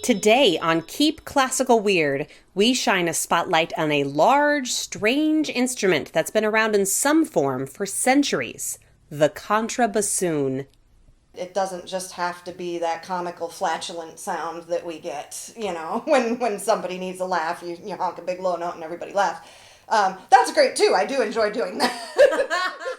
Today on Keep Classical Weird, we shine a spotlight on a large, strange instrument that's been around in some form for centuries, the contrabassoon. It doesn't just have to be that comical flatulent sound that we get, when somebody needs a laugh, you honk a big low note and everybody laughs. That's great too. I do enjoy doing that.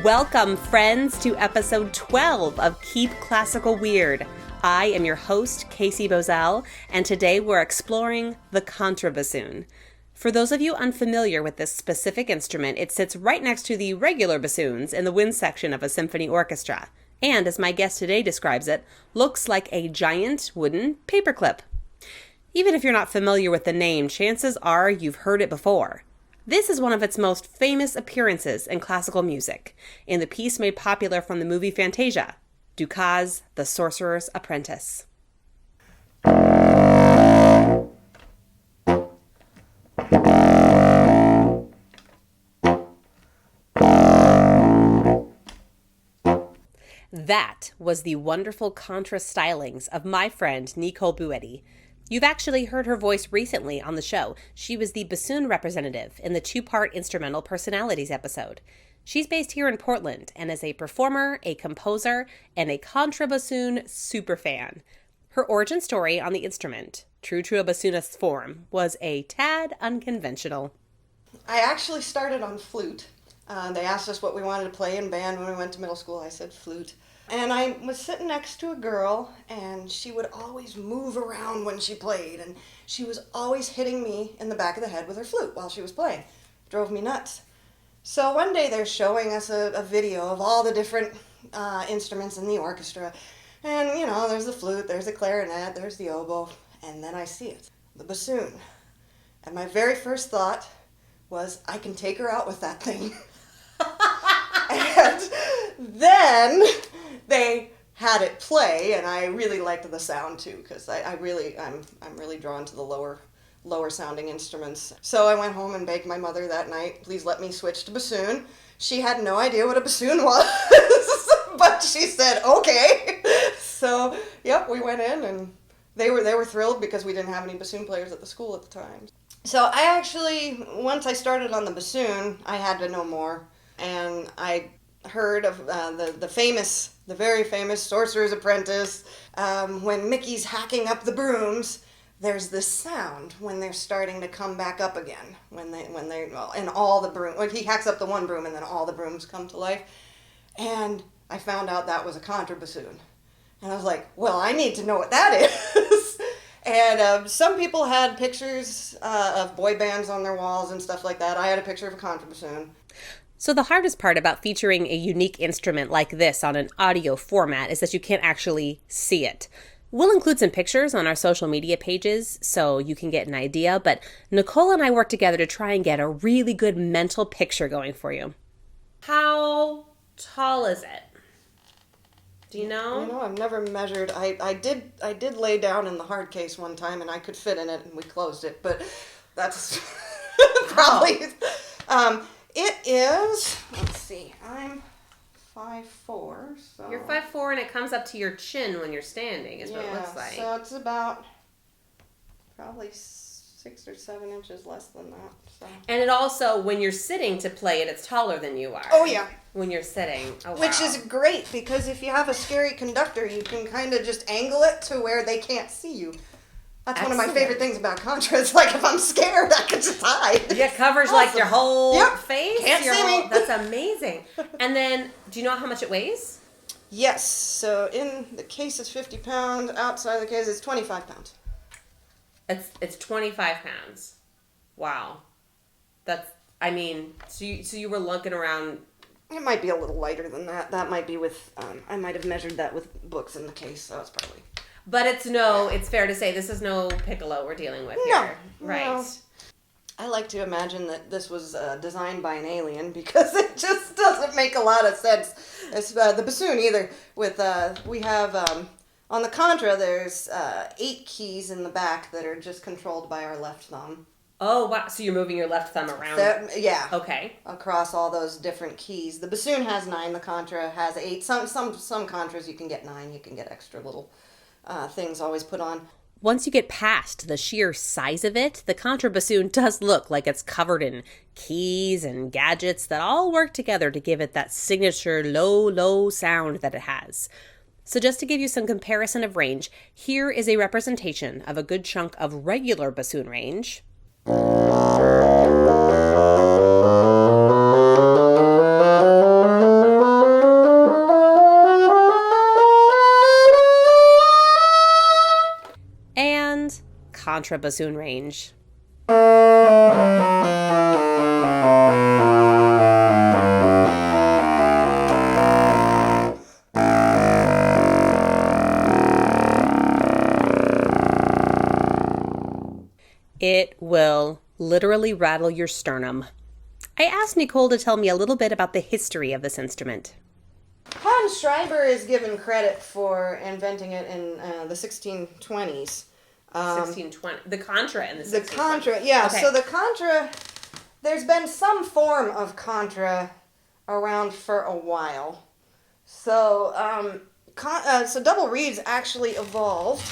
Welcome, friends, to episode 12 of Keep Classical Weird. I am your host, Casey Bozell, and today we're exploring the contrabassoon. For those of you unfamiliar with this specific instrument, it sits right next to the regular bassoons in the wind section of a symphony orchestra, and as my guest today describes it, looks like a giant wooden paperclip. Even if you're not familiar with the name, chances are you've heard it before. This is one of its most famous appearances in classical music, in the piece made popular from the movie Fantasia, Dukas, the Sorcerer's Apprentice. That was the wonderful contra stylings of my friend Nicole Buetti. You've actually heard her voice recently on the show. She was the bassoon representative in the two-part Instrumental Personalities episode. She's based here in Portland and is a performer, a composer, and a contrabassoon superfan. Her origin story on the instrument, true to a bassoonist's form, was a tad unconventional. I actually started on flute. They asked us what we wanted to play in band when we went to middle school. I said flute. And I was sitting next to a girl, and she would always move around when she played, and she was always hitting me in the back of the head with her flute while she was playing. Drove me nuts. So one day they're showing us a video of all the different instruments in the orchestra. And, there's the flute, there's the clarinet, there's the oboe, and then I see it, the bassoon. And my very first thought was, I can take her out with that thing. And then they had it play, and I really liked the sound too, because I'm really drawn to the lower sounding instruments. So I went home and begged my mother that night, please let me switch to bassoon. She had no idea what a bassoon was, but she said okay. So yep, we went in, and they were thrilled because we didn't have any bassoon players at the school at the time. So I actually, once I started on the bassoon, I had to know more, and I heard of the very famous Sorcerer's Apprentice. When Mickey's hacking up the brooms, there's this sound when they're starting to come back up again. And all the broom, when he hacks up the one broom and then all the brooms come to life. And I found out that was a contrabassoon. And I was like, well, I need to know what that is. And some people had pictures of boy bands on their walls and stuff like that. I had a picture of a contrabassoon. So the hardest part about featuring a unique instrument like this on an audio format is that you can't actually see it. We'll include some pictures on our social media pages so you can get an idea, but Nicole and I worked together to try and get a really good mental picture going for you. How tall is it? Do you know? I've never measured. I did lay down in the hard case one time, and I could fit in it, and we closed it, but that's probably... It is, let's see, I'm 5'4", so... You're 5'4", and it comes up to your chin when you're standing, is what it looks like. So it's about probably 6 or 7 inches less than that, so... And it also, when you're sitting to play it, it's taller than you are. Oh, yeah. When you're sitting. Oh, wow. Which is great, because if you have a scary conductor, you can kind of just angle it to where they can't see you. That's Excellent. One of my favorite things about Contra. It's like if I'm scared, I can just hide. It covers like your whole face. Can't see me. That's amazing. And then, do you know how much it weighs? Yes. So in the case it's 50 pounds. Outside the case it's 25 pounds. It's 25 pounds. Wow. So you were looking around. It might be a little lighter than that. That might be with. I might have measured that with books in the case. So it's probably. But it's fair to say this is no piccolo we're dealing with here. Right. No. I like to imagine that this was designed by an alien because it just doesn't make a lot of sense. It's the bassoon either. We have On the Contra, there's 8 keys in the back that are just controlled by our left thumb. Oh, wow. So you're moving your left thumb around. Yeah. Okay. Across all those different keys. The bassoon has 9, the contra has 8. Some contras you can get 9, you can get extra little things always put on. Once you get past the sheer size of it, the contrabassoon does look like it's covered in keys and gadgets that all work together to give it that signature low, low sound that it has. So just to give you some comparison of range, here is a representation of a good chunk of regular bassoon range. And contrabassoon range. It will literally rattle your sternum. I asked Nicole to tell me a little bit about the history of this instrument. Hans Schreiber is given credit for inventing it in the 1620s. 1620. The contra in the 1620s. The contra, yeah. Okay. So the contra, there's been some form of contra around for a while. So, so double reeds actually evolved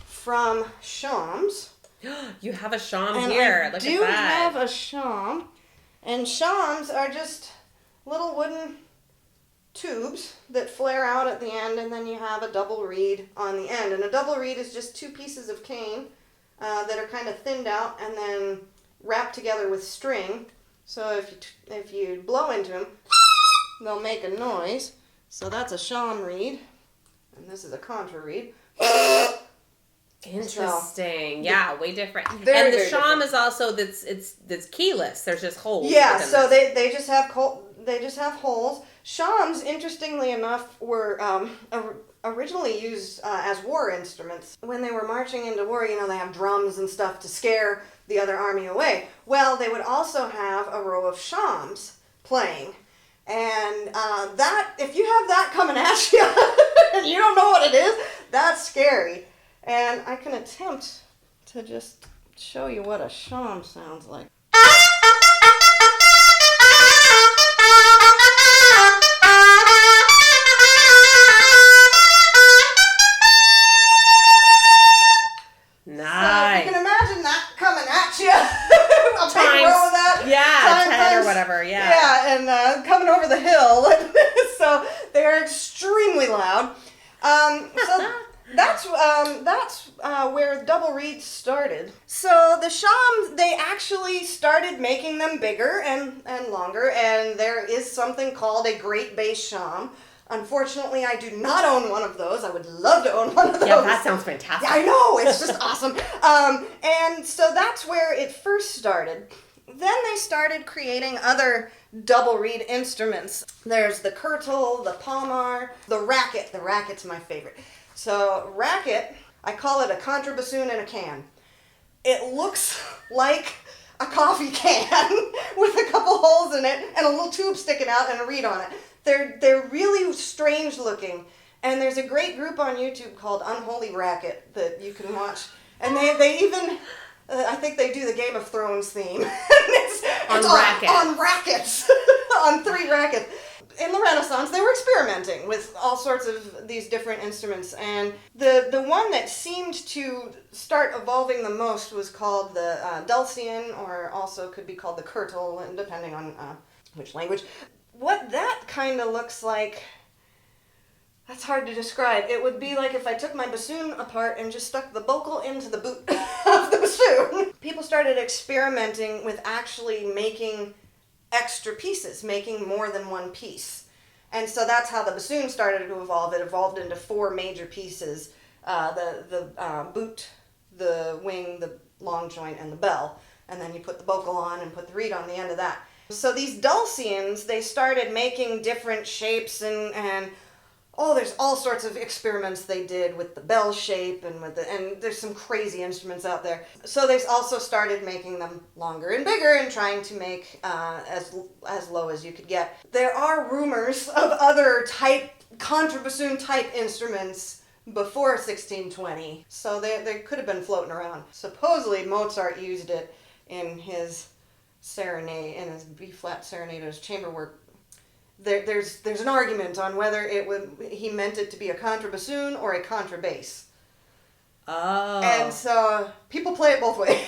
from shawms. You have a shawm And here. I Look do at that. have a shawm, and shawms are just little wooden tubes that flare out at the end, and then you have a double reed on the end. And a double reed is just 2 pieces of cane that are kind of thinned out and then wrapped together with string. So if you blow into them, they'll make a noise. So that's a shawm reed, and this is a contra reed. Interesting. Yeah, way different. Very, and the very shawm different. is also that's keyless. There's just holes. Yeah, within so this. they just have holes. Shawms, interestingly enough, were originally used as war instruments. When they were marching into war, they have drums and stuff to scare the other army away. Well, they would also have a row of shawms playing. And that, if you have that coming at you and you don't know what it is, that's scary. And I can attempt to just show you what a shawm sounds like. Nice. So you can imagine that coming at you. I'll take a row of that. Yeah, 10 or whatever, yeah. Yeah, and coming over the hill. So they're extremely loud. So that's where double reeds started. So the shawms, they actually started making them bigger and longer, and there is something called a great bass shawm. Unfortunately, I do not own one of those. I would love to own one of those. Yeah, that sounds fantastic. Yeah, I know, it's just awesome. And so that's where it first started. Then they started creating other double reed instruments. There's the kirtle, the palmar, the racket. The racket's my favorite. So racket, I call it a contrabassoon in a can. It looks like a coffee can with a couple holes in it and a little tube sticking out and a reed on it. They're really strange looking, and there's a great group on YouTube called Unholy Racket that you can watch, and they even I think they do the Game of Thrones theme. it's on rackets on 3 rackets. In the Renaissance, they were experimenting with all sorts of these different instruments, and the one that seemed to start evolving the most was called the dulcian, or also could be called the kirtle, depending on which language. What that kind of looks like, that's hard to describe. It would be like if I took my bassoon apart and just stuck the bocal into the boot of the bassoon. People started experimenting with actually making extra pieces, making more than one piece. And so that's how the bassoon started to evolve. It evolved into 4 major pieces. The boot, the wing, the long joint, and the bell. And then you put the bocal on and put the reed on the end of that. So these dulcians, they started making different shapes and there's all sorts of experiments they did with the bell shape and there's some crazy instruments out there. So they also started making them longer and bigger and trying to make as low as you could get. There are rumors of other contrabassoon type instruments before 1620, so they could have been floating around. Supposedly Mozart used it in his serenade, in his B-flat serenade, his chamber work. There's an argument on whether he meant it to be a contrabassoon or a contrabass. Oh. And so people play it both ways.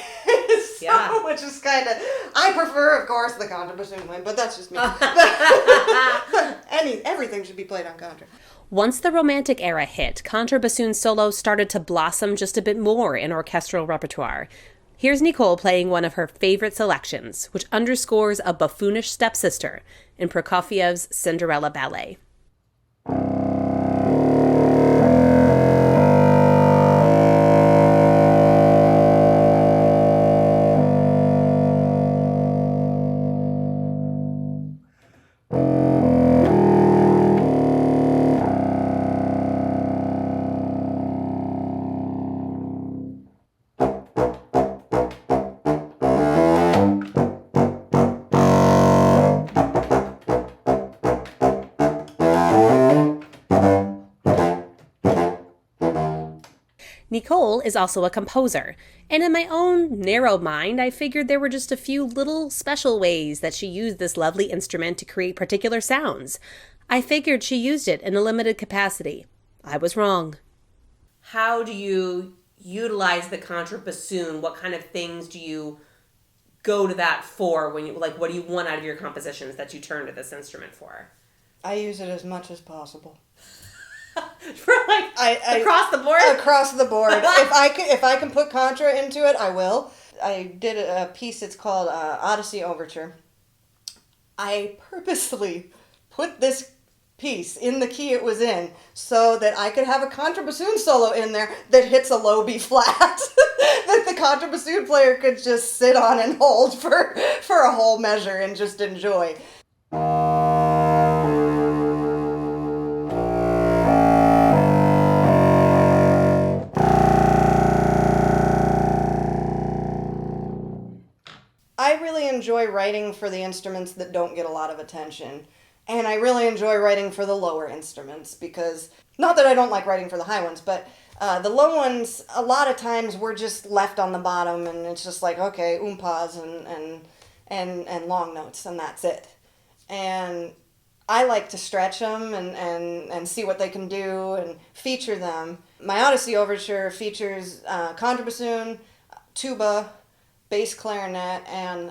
Yeah. Which is kind of, I prefer, of course, the contrabassoon way, but that's just me. Everything should be played on contra. Once the Romantic era hit, contrabassoon solos started to blossom just a bit more in orchestral repertoire. Here's Nicole playing one of her favorite selections, which underscores a buffoonish stepsister in Prokofiev's Cinderella Ballet. Nicole is also a composer, and in my own narrow mind, I figured there were just a few little special ways that she used this lovely instrument to create particular sounds. I figured she used it in a limited capacity. I was wrong. How do you utilize the contrabassoon? What kind of things do you go to that for when you, like, what do you want out of your compositions that you turn to this instrument for? I use it as much as possible. For across the board? Across the board. If I can put contra into it, I will. I did a piece, it's called Odyssey Overture. I purposely put this piece in the key it was in so that I could have a contrabassoon solo in there that hits a low B flat that the contrabassoon player could just sit on and hold for a whole measure and just enjoy. I really enjoy writing for the instruments that don't get a lot of attention. And I really enjoy writing for the lower instruments because, not that I don't like writing for the high ones, but the low ones, a lot of times we're just left on the bottom and it's just like, okay, oompas and long notes and that's it. And I like to stretch them and see what they can do and feature them. My Odyssey Overture features contrabassoon, tuba, bass clarinet, and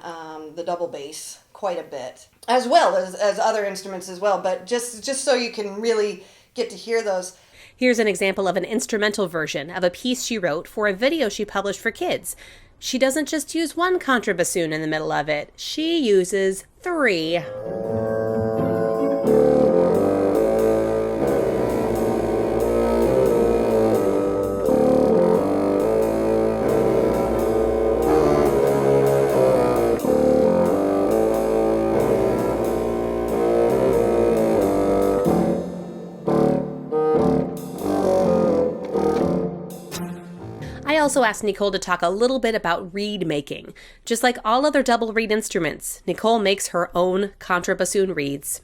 the double bass quite a bit, as well as other instruments as well, but just so you can really get to hear those. Here's an example of an instrumental version of a piece she wrote for a video she published for kids. She doesn't just use one contrabassoon in the middle of it, she uses 3. I also asked Nicole to talk a little bit about reed making. Just like all other double reed instruments, Nicole makes her own contrabassoon reeds.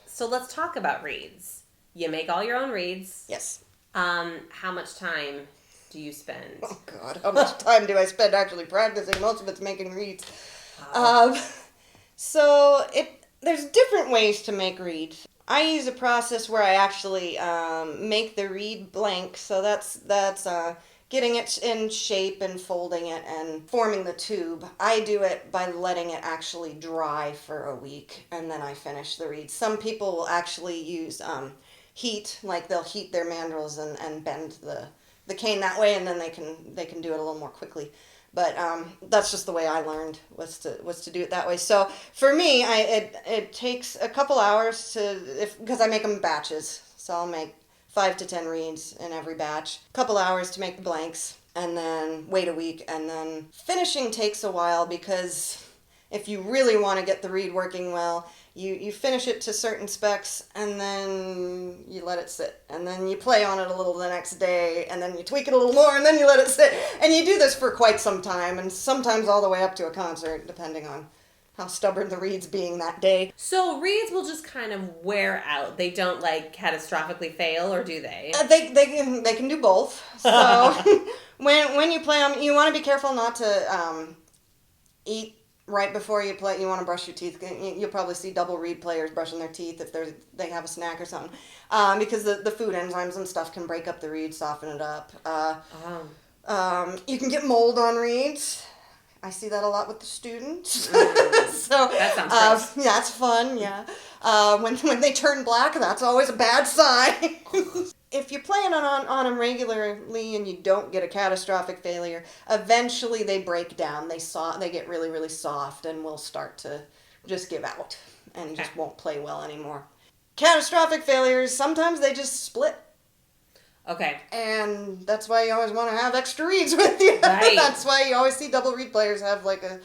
So let's talk about reeds. You make all your own reeds. Yes. How much time do you spend? Oh, God. How much time do I spend actually practicing? Most of it's making reeds. There's different ways to make reeds. I use a process where I actually make the reed blank. So that's getting it in shape and folding it and forming the tube. I do it by letting it actually dry for a week and then I finish the reeds. Some people will actually use heat, like they'll heat their mandrels and bend the cane that way and then they can do it a little more quickly. But that's just the way I learned was to do it that way. So for me, it takes a couple hours because I make them batches. So I'll make 5 to 10 reeds in every batch. A couple hours to make the blanks and then wait a week. And then finishing takes a while because if you really want to get the reed working well, you finish it to certain specs and then you let it sit. And then you play on it a little the next day and then you tweak it a little more and then you let it sit. And you do this for quite some time and sometimes all the way up to a concert depending on how stubborn the reeds being that day. So reeds will just kind of wear out. They don't like catastrophically fail, or do they? They can do both. So when you play them, you want to be careful not to eat right before you play. You want to brush your teeth. You'll probably see double reed players brushing their teeth if they have a snack or something, because the food enzymes and stuff can break up the reed, soften it up. You can get mold on reeds. I see that a lot with the students. So that sounds gross. Yeah, it's fun. Yeah, when they turn black, that's always a bad sign. If you're playing on them regularly and you don't get a catastrophic failure, eventually they break down. They get really, really soft and will start to just give out and just won't play well anymore. Catastrophic failures, sometimes they just split. Okay. And that's why you always want to have extra reeds with you. Right. That's why you always see double reed players have like a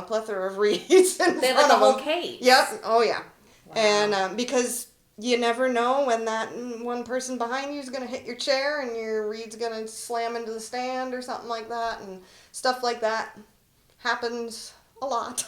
plethora of reeds. They have like a whole case. Yep. Oh yeah. Wow. And because you never know when that one person behind you is going to hit your chair and your reed's going to slam into the stand or something like that, and stuff like that happens a lot.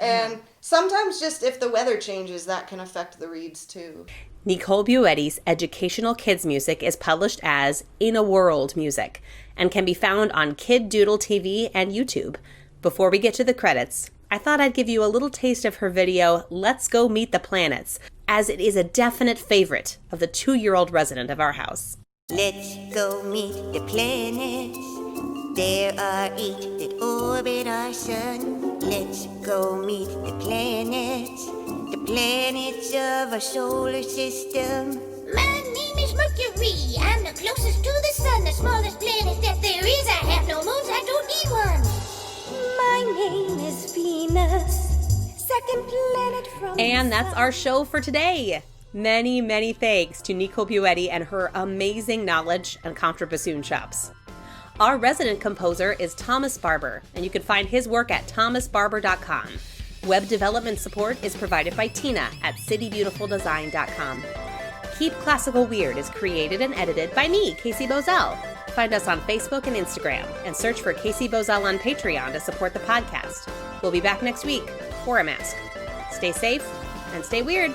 And sometimes just if the weather changes, that can affect the reeds too. Nicole Buetti's educational kids music is published as In a World Music and can be found on Kid Doodle TV and YouTube. Before we get to the credits, I thought I'd give you a little taste of her video, Let's Go Meet the Planets, as it is a definite favorite of the 2-year-old resident of our house. Let's go meet the planets. There are 8 that orbit our sun. Let's go meet the planets of our solar system. My name is Mercury. I'm the closest to the sun, the smallest planet that there is. I have no moons, I don't need one. My name is Venus, second planet from And the that's sun. our show for today. Many, many thanks to Nicole Buetti and her amazing knowledge and contrabassoon chops. Our resident composer is Thomas Barber, and you can find his work at thomasbarber.com. Web development support is provided by Tina at citybeautifuldesign.com. Keep Classical Weird is created and edited by me, Casey Bozell. Find us on Facebook and Instagram, and search for Casey Bozell on Patreon to support the podcast. We'll be back next week for a mask. Stay safe and stay weird.